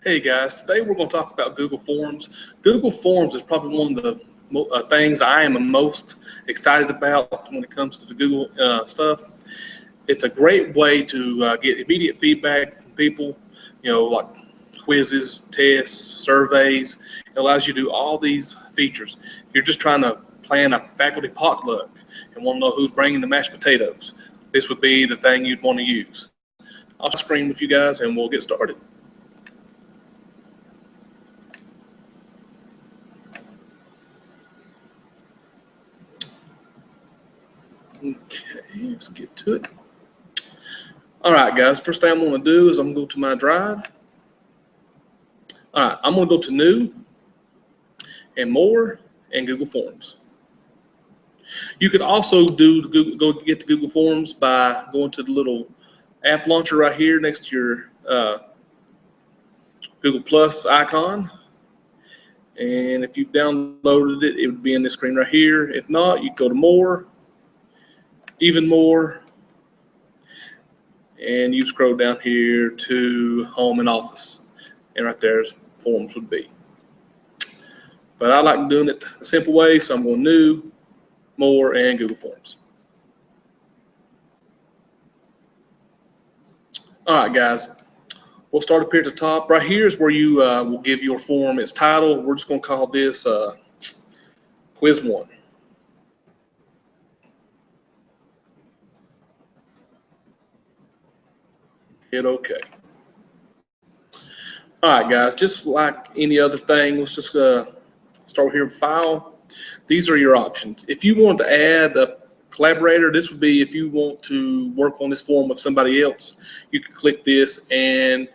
Hey guys, today we're going to talk about Google Forms. Google Forms is probably one of the things I am most excited about when it comes to the Google stuff. It's a great way to get immediate feedback from people, like quizzes, tests, surveys. It allows you to do all these features. If you're just trying to plan a faculty potluck and want to know who's bringing the mashed potatoes, this would be the thing you'd want to use. I'll screen with you guys and we'll get started. Okay, let's get to it. All right, guys, first thing I'm going to do is I'm going to go to my drive. All right, I'm going to go to New and More and Google Forms. You could also go get the Google Forms by going to the little app launcher right here next to your Google Plus icon. And if you've downloaded it, it would be in this screen right here. If not, you go to More, Even More, and you scroll down here to Home and Office, and right there Forms would be. But I like doing it a simple way, so I'm going New, More, and Google Forms. All right, guys, we'll start up here at the top. Right here is where you will give your form its title. We're just going to call this Quiz 1. Hit OK. All right, guys, just like any other thing, let's just start here with File. These are your options. If you want to add a collaborator, this would be if you want to work on this form with somebody else, you can click this and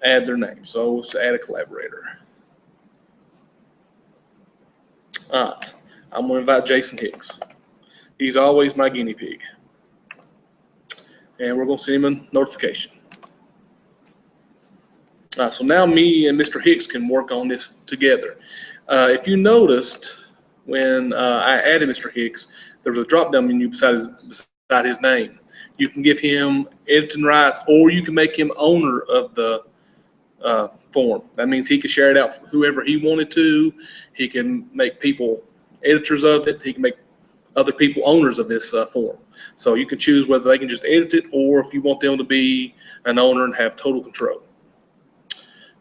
add their name. So let's add a collaborator. All right, I'm going to invite Jason Hicks. He's always my guinea pig. And we're going to send him a notification. So now me and Mr. Hicks can work on this together. If you noticed, when I added Mr. Hicks, there was a drop-down menu beside his name. You can give him editing rights, or you can make him owner of the form. That means he can share it out for whoever he wanted to. He can make people editors of it. He can make other people owners of this form. So you can choose whether they can just edit it, or if you want them to be an owner and have total control.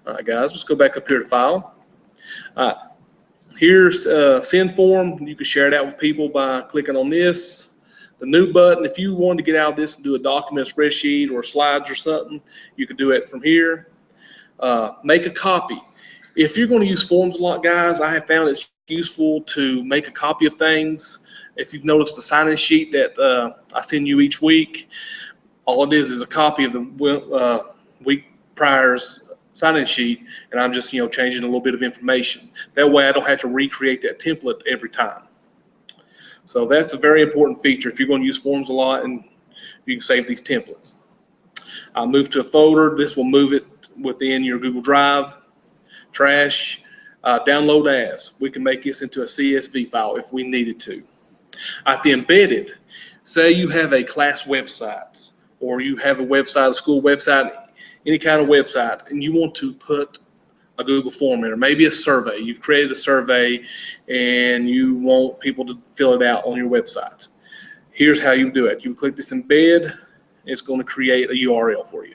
All right, guys, let's go back up here to File. Here's Send Form. You can share it out with people by clicking on this. The New button, if you wanted to get out of this and do a document, a spreadsheet, or slides or something, you can do it from here. Make a copy. If you're going to use forms a lot, guys, I have found it's useful to make a copy of things. If you've noticed the sign-in sheet that I send you each week, all it is a copy of the week prior's sign-in sheet, and I'm just changing a little bit of information. That way I don't have to recreate that template every time. So that's a very important feature if you're going to use forms a lot, and you can save these templates. I'll move to a folder. This will move it within your Google Drive. Trash, download as. We can make this into a CSV file if we needed to. At the embedded, say you have a class website, or you have a website, a school website, any kind of website, and you want to put a Google form in, or maybe a survey. You've created a survey and you want people to fill it out on your website. Here's how you do it. You click this embed, it's going to create a URL for you.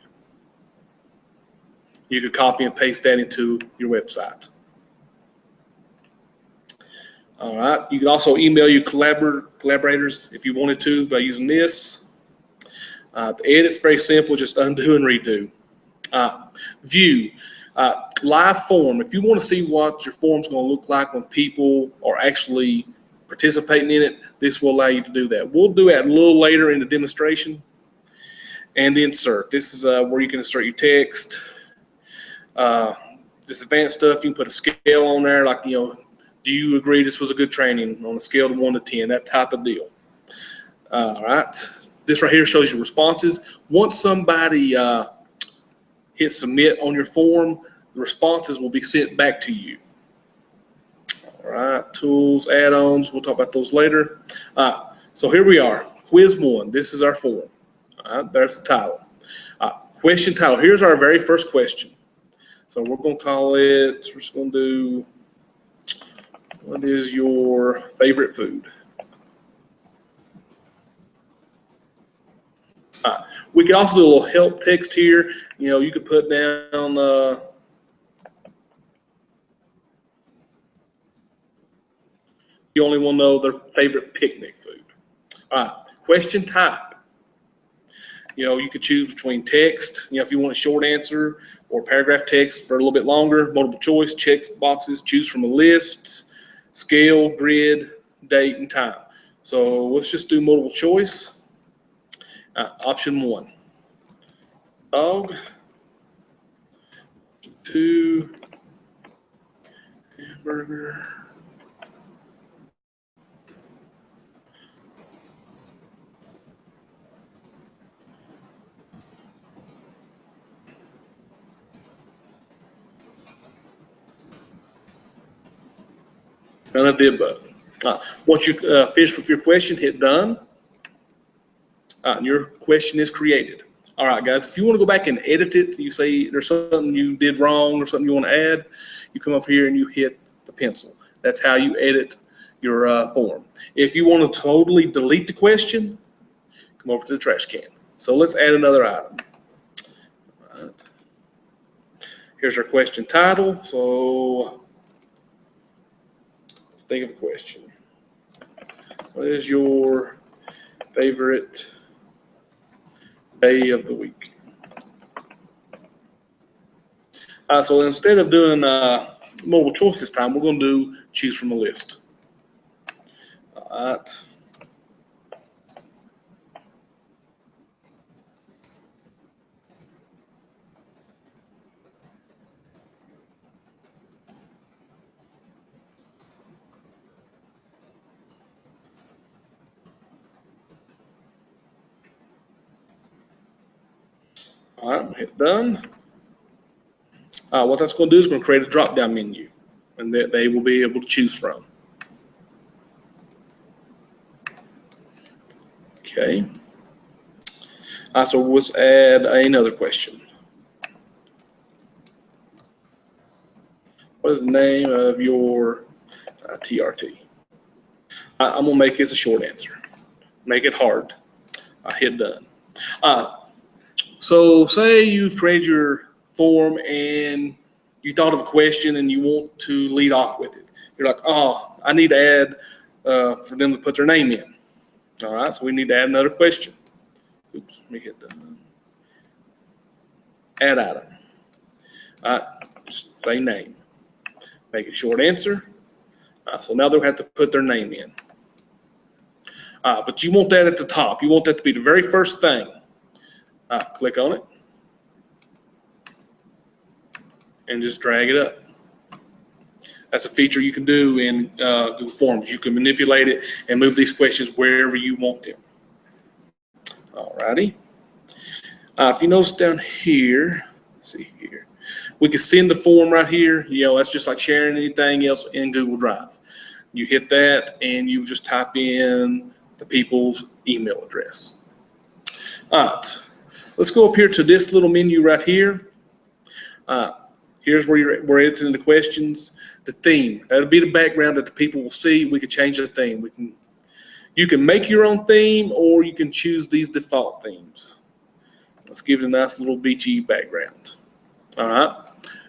You could copy and paste that into your website. All right, you can also email your collaborators if you wanted to by using this. The edit's very simple, just undo and redo. View, live form. If you want to see what your form's going to look like when people are actually participating in it, this will allow you to do that. We'll do that a little later in the demonstration. And insert. This is where you can insert your text. This advanced stuff, you can put a scale on there, like, do you agree this was a good training on a scale of 1 to 10, that type of deal. All right. This right here shows you responses. Once somebody hits submit on your form, the responses will be sent back to you. All right, tools, add-ons, we'll talk about those later. So here we are, Quiz 1. This is our form. All right, there's the title. Question title, here's our very first question. So we're going to call it, we're just going to do, what is your favorite food? We can also do a little help text here. You know, you could put down, you only want to know their favorite picnic food. All right, question type. You know, you could choose between text, you know, if you want a short answer, or paragraph text for a little bit longer, multiple choice, check boxes, choose from a list, scale, grid, date, and time. So let's just do multiple choice. Option 1, dog. 2, hamburger. None of the above. Once you finish with your question, hit done. And your question is created. All right, guys, if you want to go back and edit it, you say there's something you did wrong or something you want to add, you come up here and you hit the pencil. That's how you edit your form. If you want to totally delete the question, come over to the trash can. So let's add another item. All right. Here's our question title. So let's think of a question. What is your favorite day of the week? So instead of doing multiple choice this time, we're going to do choose from a list. All right. All right, hit done. What that's going to do is going to create a drop-down menu, and they will be able to choose from. Okay. So let's add another question. What is the name of your TRT? I'm going to make this a short answer. Make it hard. Hit done. So say you've created your form and you thought of a question and you want to lead off with it. You're like, oh, I need to add for them to put their name in. All right, so we need to add another question. Oops, let me hit done. Add item. All right, just say name. Make it short answer. So now they'll have to put their name in. But you want that at the top. You want that to be the very first thing. Click on it and just drag it up. That's a feature you can do in Google Forms. You can manipulate it and move these questions wherever you want them. All righty. If you notice down here, let's see here, we can send the form right here. You know, that's just like sharing anything else in Google Drive. You hit that and you just type in the people's email address. All right. Let's go up here to this little menu right here. Here's where we're editing the questions. The theme, that'll be the background that the people will see. We can change the theme. You can make your own theme or you can choose these default themes. Let's give it a nice little beachy background. All right.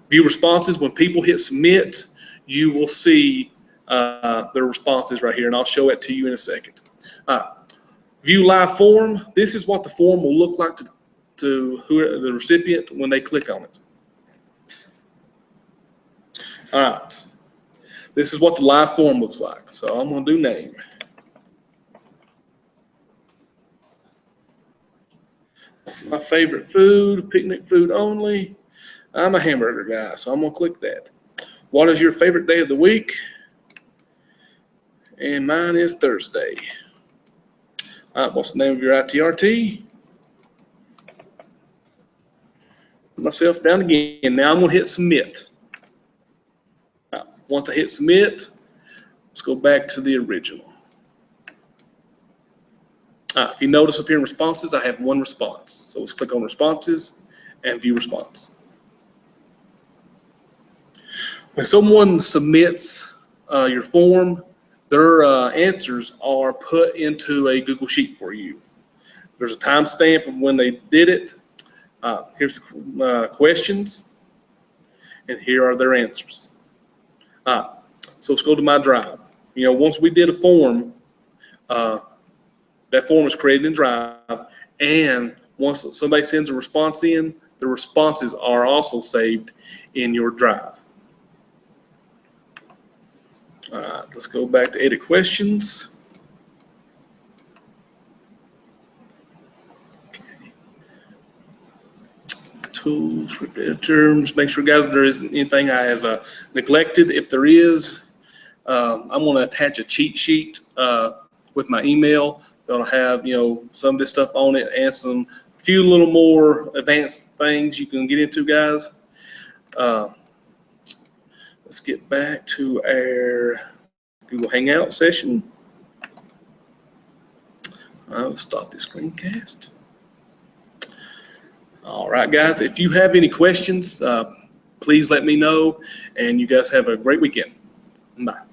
View responses. When people hit submit, you will see their responses right here, and I'll show it to you in a second. View live form. This is what the form will look like to the recipient when they click on it. All right. This is what the live form looks like. So I'm going to do name. My favorite food, picnic food only. I'm a hamburger guy, so I'm going to click that. What is your favorite day of the week? And mine is Thursday. All right, what's the name of your ITRT? Put myself down again. Now I'm going to hit submit. Once I hit submit, let's go back to the original. If you notice up here in responses, I have one response. So let's click on responses and view response. When someone submits your form, their answers are put into a Google Sheet for you. There's a timestamp of when they did it. Here's the questions, and here are their answers. So let's go to my drive. Once we did a form, that form is created in Drive, and once somebody sends a response in, the responses are also saved in your Drive. All right, let's go back to edit questions. Okay. Tools for terms. Make sure, guys, there isn't anything I have neglected. If there is, I'm going to attach a cheat sheet with my email. That'll have some of this stuff on it and a few little more advanced things you can get into, guys. Let's get back to our Google Hangout session. Let's stop this screencast. All right, guys, if you have any questions, please let me know, and you guys have a great weekend. Bye.